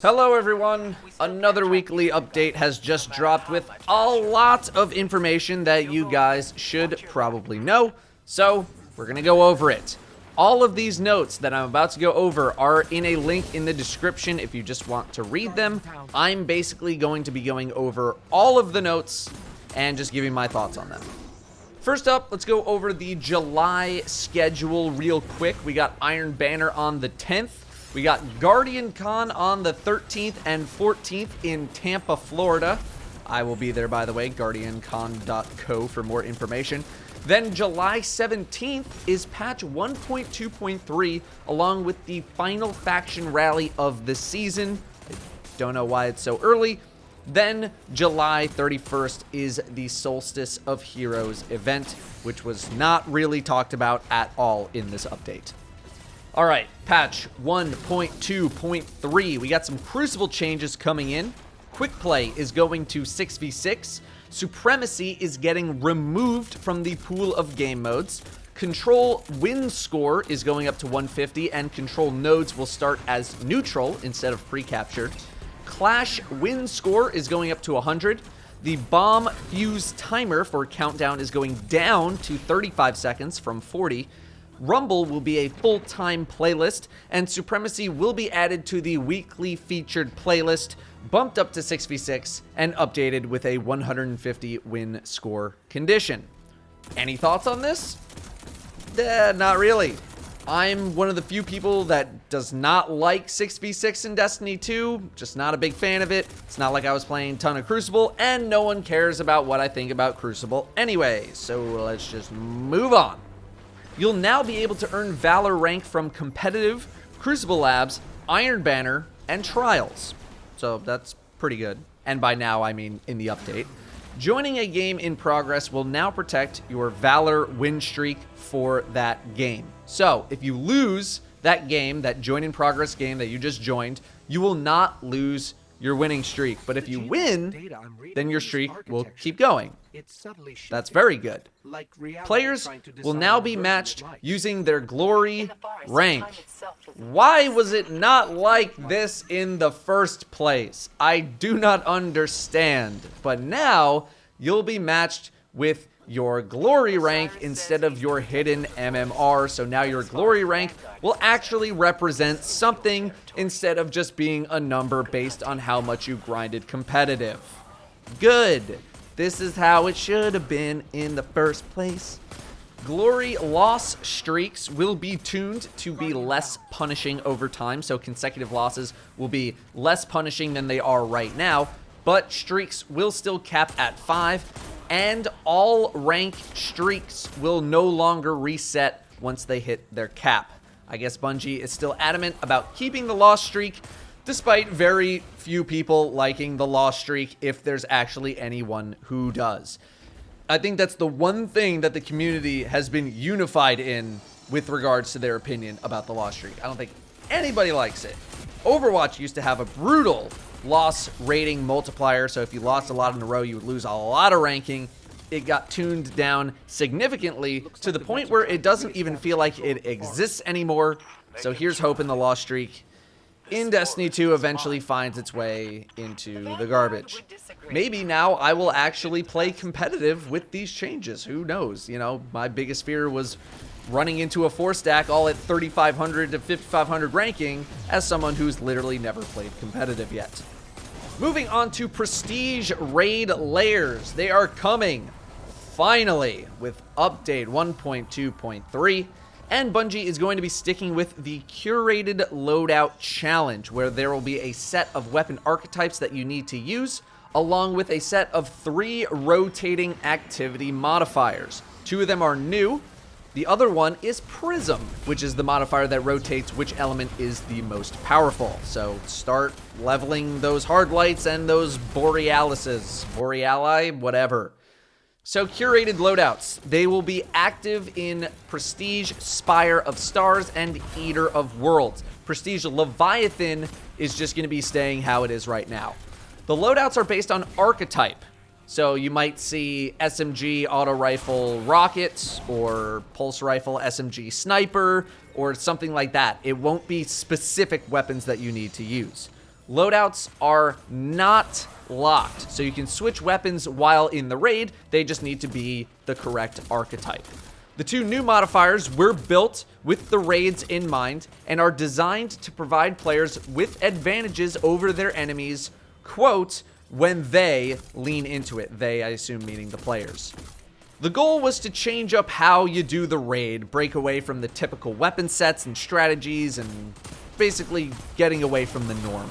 Hello everyone, another weekly update has just dropped with a lot of information that you guys should probably know, so we're gonna go over it. All of these notes that I'm about to go over are in a link in the description if you just want to read them. I'm basically going to be going over all of the notes and just giving my thoughts on them. First up, let's go over the July schedule real quick. We got Iron Banner on the 10th. We got Guardian Con on the 13th and 14th in Tampa, Florida. I will be there, by the way, guardiancon.co for more information. Then July 17th is patch 1.2.3, along with the final faction rally of the season. I don't know why it's so early. Then July 31st is the Solstice of Heroes event, which was not really talked about at all in this update. Alright, patch 1.2.3, we got some Crucible changes coming in. Quick Play is going to 6v6. Supremacy is getting removed from the pool of game modes. Control win score is going up to 150, and control nodes will start as neutral instead of pre-captured. Clash win score is going up to 100. The bomb fuse timer for countdown is going down to 35 seconds from 40. Rumble will be a full-time playlist, and Supremacy will be added to the weekly featured playlist, bumped up to 6v6, and updated with a 150 win score condition. Any thoughts on this? Not really. I'm one of the few people that does not like 6v6 in Destiny 2, just not a big fan of it. It's not like I was playing a ton of Crucible, and no one cares about what I think about Crucible anyway, so let's just move on. You'll now be able to earn Valor rank from Competitive, Crucible Labs, Iron Banner, and Trials. So that's pretty good. And by now, I mean in the update. Joining a game in progress will now protect your Valor win streak for that game. So if you lose that game, that join in progress game that you just joined, you will not lose your winning streak. But if you win, then your streak will keep going. That's very good. Players will now be matched using their glory rank. Why was it not like this in the first place? I do not understand. But now you'll be matched with your glory rank instead of your hidden MMR. So now your glory rank will actually represent something instead of just being a number based on how much you grinded competitive. Good. This is how it should have been in the first place. Glory loss streaks will be tuned to be less punishing over time, so consecutive losses will be less punishing than they are right now, but streaks will still cap at 5, and all rank streaks will no longer reset once they hit their cap. I guess Bungie is still adamant about keeping the loss streak, despite very few people liking the loss streak, if there's actually anyone who does. I think that's the one thing that the community has been unified in with regards to their opinion about the loss streak. I don't think anybody likes it. Overwatch used to have a brutal loss rating multiplier, so if you lost a lot in a row, you would lose a lot of ranking. It got tuned down significantly to the point where it doesn't even feel like it exists anymore. So here's hoping the loss streak in Destiny 2 eventually finds its way into the garbage. Maybe now I will actually play competitive with these changes. Who knows? You know, my biggest fear was running into a 4-stack all at 3,500 to 5,500 ranking as someone who's literally never played competitive yet. Moving on to Prestige Raid Lairs. They are coming, finally, with update 1.2.3. And Bungie is going to be sticking with the curated loadout challenge, where there will be a set of weapon archetypes that you need to use, along with a set of 3 rotating activity modifiers. 2 of them are new. The other one is Prism, which is the modifier that rotates which element is the most powerful. So start leveling those hard lights and those Borealises. Boreali, whatever. So curated loadouts, they will be active in Prestige Spire of Stars and Eater of Worlds. Prestige Leviathan is just going to be staying how it is right now. The loadouts are based on archetype. So you might see SMG auto rifle rocket or pulse rifle SMG sniper or something like that. It won't be specific weapons that you need to use. Loadouts are not locked, so you can switch weapons while in the raid. They just need to be the correct archetype. The two new modifiers were built with the raids in mind and are designed to provide players with advantages over their enemies, quote, when they lean into it. They, I assume, meaning the players. The goal was to change up how you do the raid, break away from the typical weapon sets and strategies, and basically getting away from the norm.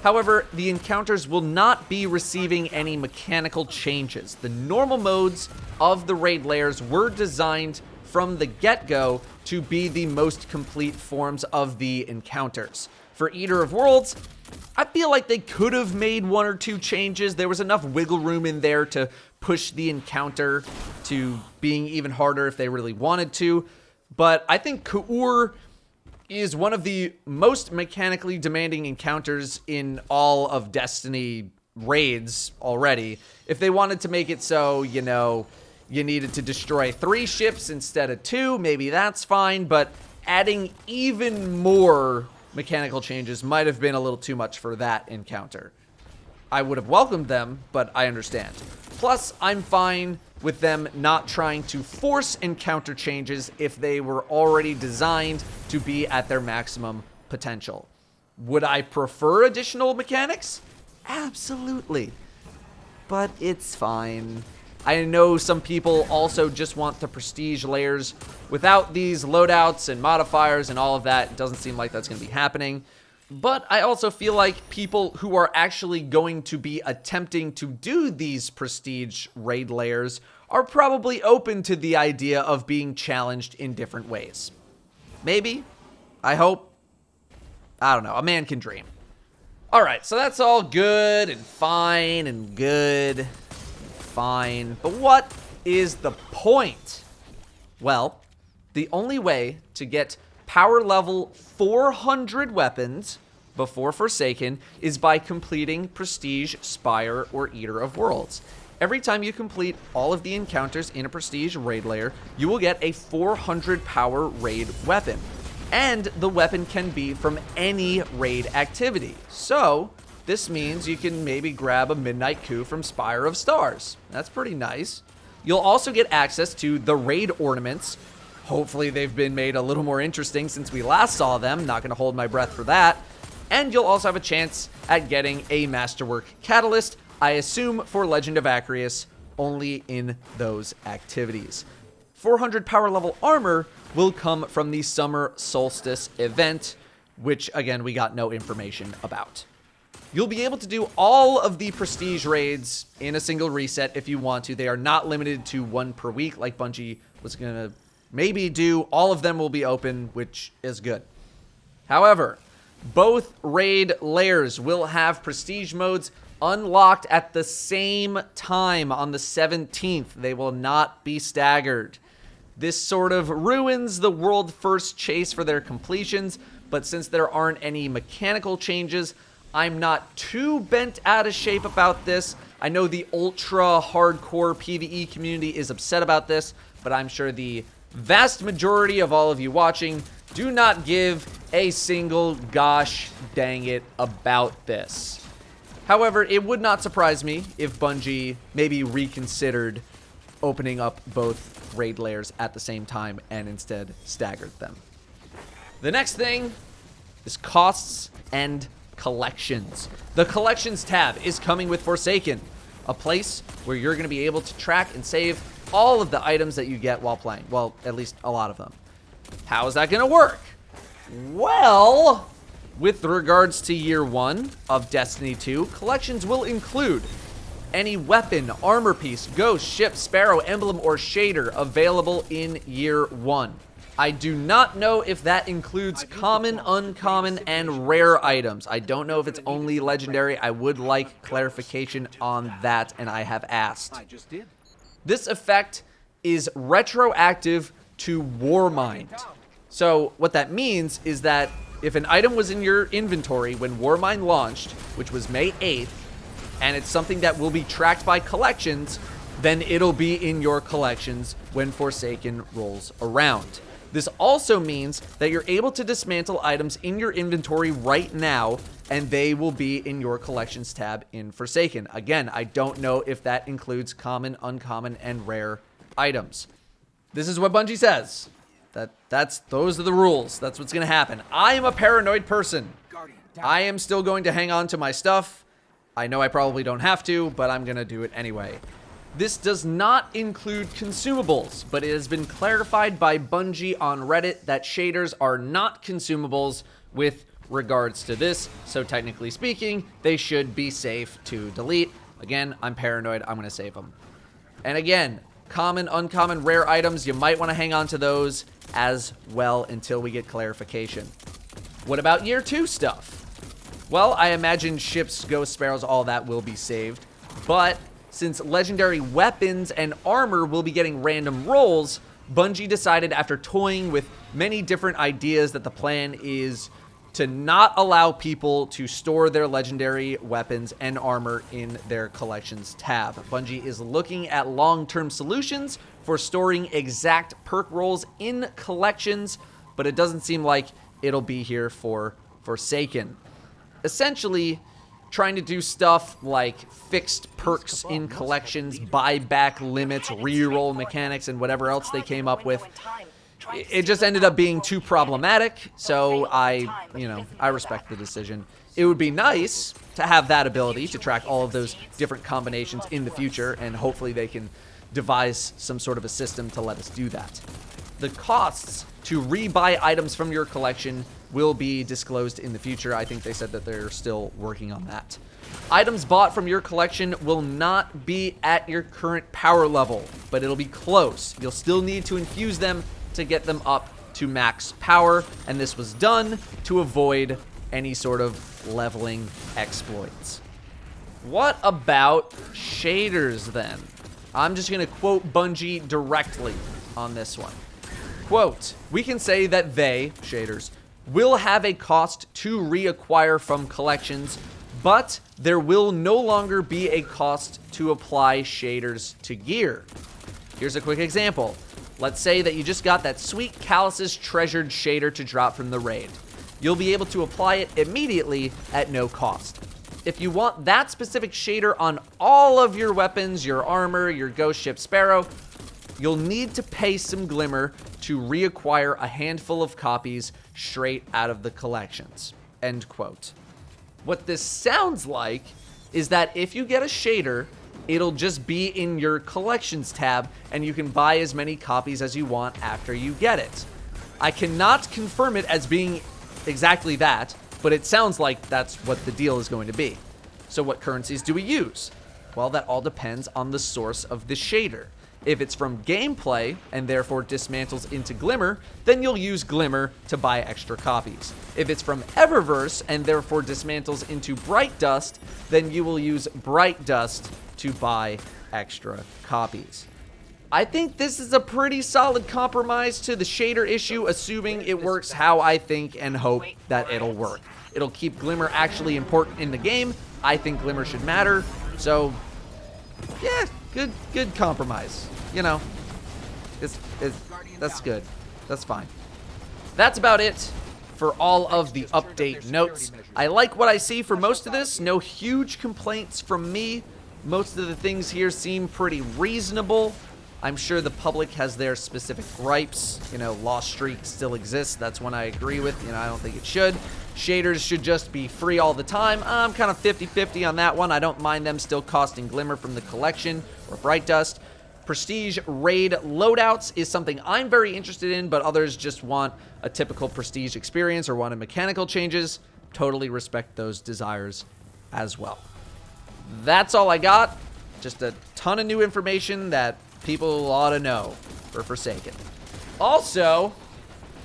However, the encounters will not be receiving any mechanical changes. The normal modes of the raid lairs were designed from the get-go to be the most complete forms of the encounters. For Eater of Worlds, I feel like they could have made one or two changes. There was enough wiggle room in there to push the encounter to being even harder if they really wanted to. But I think Ku'ur is one of the most mechanically demanding encounters in all of Destiny raids already. If they wanted to make it so, you know, you needed to destroy 3 ships instead of 2, maybe that's fine, but adding even more mechanical changes might have been a little too much for that encounter. I would have welcomed them, but I understand. Plus, I'm fine with them not trying to force encounter changes if they were already designed to be at their maximum potential. Would I prefer additional mechanics? Absolutely. But it's fine. I know some people also just want the Prestige Lairs without these loadouts and modifiers and all of that. It doesn't seem like that's going to be happening. But I also feel like people who are actually going to be attempting to do these Prestige Raid Lairs are probably open to the idea of being challenged in different ways. Maybe. I hope. I don't know. A man can dream. Alright, so that's all good and fine and good. Fine. But what is the point? Well, the only way to get power level 400 weapons before Forsaken is by completing Prestige, Spire, or Eater of Worlds. Every time you complete all of the encounters in a Prestige Raid Lair, you will get a 400 power raid weapon. And the weapon can be from any raid activity. So, this means you can maybe grab a Midnight Coup from Spire of Stars. That's pretty nice. You'll also get access to the raid ornaments. Hopefully they've been made a little more interesting since we last saw them. Not going to hold my breath for that. And you'll also have a chance at getting a Masterwork Catalyst, I assume for Legend of Acreus, only in those activities. 400 power level armor will come from the Summer Solstice event, which, again, we got no information about. You'll be able to do all of the Prestige raids in a single reset if you want to. They are not limited to 1 per week like Bungie was going to maybe do. All of them will be open, which is good. However, both raid lairs will have Prestige modes unlocked at the same time on the 17th. They will not be staggered. This sort of ruins the world first chase for their completions, but since there aren't any mechanical changes, I'm not too bent out of shape about this. I know the ultra hardcore PvE community is upset about this, but I'm sure the vast majority of all of you watching do not give a single gosh dang it about this. However, it would not surprise me if Bungie maybe reconsidered opening up both raid lairs at the same time and instead staggered them. The next thing is costs and collections. The collections tab is coming with Forsaken, a place where you're going to be able to track and save all of the items that you get while playing. Well, at least a lot of them. How is that going to work? Well, with regards to year 1 of Destiny 2, collections will include any weapon, armor piece, ghost, ship, sparrow, emblem, or shader available in year 1. I do not know if that includes common, uncommon, and rare items. I don't know if it's only legendary. I would like clarification on that, and I have asked. This effect is retroactive to Warmind. So what that means is that if an item was in your inventory when Warmind launched, which was May 8th, and it's something that will be tracked by collections, then it'll be in your collections when Forsaken rolls around. This also means that you're able to dismantle items in your inventory right now and they will be in your collections tab in Forsaken. Again, I don't know if that includes common, uncommon, and rare items. This is what Bungie says. Those are the rules. That's what's going to happen. I am a paranoid person. I am still going to hang on to my stuff. I know I probably don't have to, but I'm going to do it anyway. This does not include consumables, but it has been clarified by Bungie on Reddit that shaders are not consumables with regards to this. So technically speaking, they should be safe to delete. Again, I'm paranoid. I'm going to save them. And again, common, uncommon, rare items, you might want to hang on to those as well until we get clarification. What about year 2 stuff? Well, I imagine ships, ghost sparrows, all that will be saved. But since legendary weapons and armor will be getting random rolls, Bungie decided after toying with many different ideas that the plan is to not allow people to store their legendary weapons and armor in their collections tab. Bungie is looking at long-term solutions for storing exact perk rolls in collections, but it doesn't seem like it'll be here for Forsaken. Essentially, trying to do stuff like fixed perks in collections, buyback limits, reroll mechanics, and whatever else they came up with. It just ended up being too problematic, so I respect the decision. It would be nice to have that ability to track all of those different combinations in the future, and hopefully they can devise some sort of a system to let us do that. The costs to rebuy items from your collection will be disclosed in the future. I think they said that they're still working on that. Items bought from your collection will not be at your current power level, but it'll be close. You'll still need to infuse them to get them up to max power, and this was done to avoid any sort of leveling exploits. What about shaders then? I'm just going to quote Bungie directly on this one. Quote, we can say that they, shaders, will have a cost to reacquire from collections, but there will no longer be a cost to apply shaders to gear. Here's a quick example. Let's say that you just got that sweet Callus's treasured shader to drop from the raid. You'll be able to apply it immediately at no cost. If you want that specific shader on all of your weapons, your armor, your ghost ship Sparrow, you'll need to pay some glimmer to reacquire a handful of copies straight out of the collections. End quote. What this sounds like is that if you get a shader, it'll just be in your collections tab and you can buy as many copies as you want after you get it. I cannot confirm it as being exactly that, but it sounds like that's what the deal is going to be. So what currencies do we use? Well, that all depends on the source of the shader. If it's from gameplay and therefore dismantles into Glimmer, then you'll use Glimmer to buy extra copies. If it's from Eververse and therefore dismantles into Bright Dust, then you will use Bright Dust to buy extra copies. I think this is a pretty solid compromise to the shader issue, assuming it works how I think and hope that it'll work. It'll keep Glimmer actually important in the game. I think Glimmer should matter, so yeah, good compromise. You know, that's good. That's fine. That's about it for all of the update notes. I like what I see for most of this. No huge complaints from me. Most of the things here seem pretty reasonable. I'm sure the public has their specific gripes. You know, Lost Streak still exists. That's one I agree with. You know, I don't think it should. Shaders should just be free all the time. I'm kind of 50-50 on that one. I don't mind them still costing Glimmer from the collection or Bright Dust. Prestige Raid loadouts is something I'm very interested in, but others just want a typical Prestige experience or wanted mechanical changes. Totally respect those desires as well. That's all I got. Just a ton of new information that people ought to know for Forsaken. Also,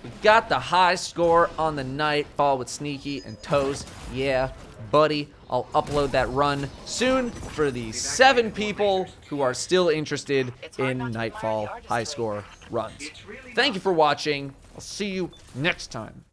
we got the high score on the Nightfall with Sneaky and Toes. Yeah, buddy. I'll upload that run soon for the 7 people who are still interested in Nightfall high score runs. Thank you for watching. I'll see you next time.